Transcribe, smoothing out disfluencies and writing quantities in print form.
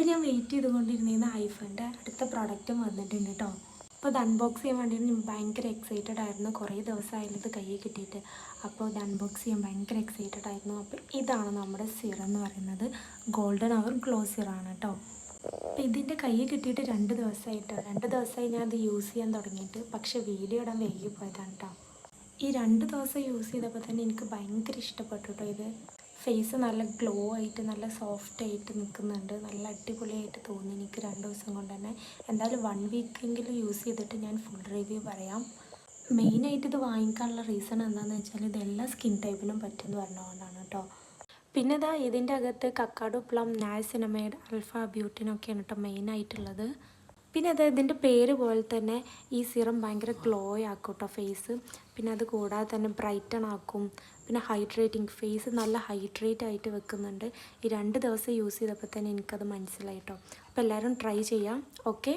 അപ്പോൾ ഞാൻ വെയിറ്റ് ചെയ്തുകൊണ്ടിരുന്ന ഐഫോണിൻ്റെ അടുത്ത പ്രോഡക്റ്റും വന്നിട്ടുണ്ട് കേട്ടോ. അപ്പോൾ ഇത് അൺബോക്സ് ചെയ്യാൻ വേണ്ടിയിട്ട് ഞാൻ ഭയങ്കര എക്സൈറ്റഡ് ആയിരുന്നു. കുറേ ദിവസമായാലും ഇത് കയ്യിൽ കിട്ടിയിട്ട്. അപ്പോൾ ഇത് അൺബോക്സ് ചെയ്യാൻ ഭയങ്കര എക്സൈറ്റഡ് ആയിരുന്നു. അപ്പോൾ ഇതാണ് നമ്മുടെ സിറം എന്ന് പറയുന്നത്. ഗോൾഡൻ അവർ ഗ്ലോ സിറാണ് കേട്ടോ. അപ്പോൾ ഇതിൻ്റെ കയ്യിൽ കിട്ടിയിട്ട് 2 ദിവസമായിട്ടോ. 2 ദിവസമായി ഞാൻ അത് യൂസ് ചെയ്യാൻ തുടങ്ങിയിട്ട്. പക്ഷേ വീഡിയോ ഇടാൻ വൈകി പോയതാണ് കേട്ടോ. ഈ 2 ദിവസം യൂസ് ചെയ്തപ്പോൾ തന്നെ എനിക്ക് ഭയങ്കര ഇഷ്ടപ്പെട്ടു കേട്ടോ. ഇത് ഫേസ് നല്ല ഗ്ലോ ആയിട്ട് നല്ല സോഫ്റ്റ് ആയിട്ട് നിൽക്കുന്നുണ്ട്. നല്ല അടിപൊളിയായിട്ട് തോന്നി എനിക്ക് 2 ദിവസം കൊണ്ട് തന്നെ. എന്തായാലും 1 വീക്കെങ്കിലും യൂസ് ചെയ്തിട്ട് ഞാൻ ഫുൾ റിവ്യൂ പറയാം. മെയിനായിട്ട് ഇത് വാങ്ങിക്കാനുള്ള റീസൺ എന്താണെന്ന് വെച്ചാൽ ഇതെല്ലാ സ്കിൻ ടൈപ്പിനും പറ്റുമെന്ന് പറഞ്ഞതുകൊണ്ടാണ് കേട്ടോ. പിന്നെ ഇതാ ഇതിൻ്റെ അകത്ത് കക്കാഡോ പ്ലം, നയാസിനമൈഡ്, ആൽഫ ബ്യൂട്ടിനൊക്കെയാണ് കേട്ടോ മെയിനായിട്ടുള്ളത്. പിന്നെ അത് ഇതിൻ്റെ പേര് പോലെ തന്നെ ഈ സിറം ഭയങ്കര ഗ്ലോ ആക്കും കേട്ടോ ഫേസ്. പിന്നെ അത് കൂടാതെ തന്നെ ബ്രൈറ്റൺ ആക്കും. പിന്നെ ഹൈഡ്രേറ്റിംഗ്, ഫേസ് നല്ല ഹൈഡ്രേറ്റ് ആയിട്ട് വെക്കുന്നുണ്ട്. ഈ 2 ദിവസം യൂസ് ചെയ്തപ്പോൾ തന്നെ എനിക്കത് മനസ്സിലായി കേട്ടോ. അപ്പോൾ എല്ലാവരും ട്രൈ ചെയ്യാം. ഓക്കെ.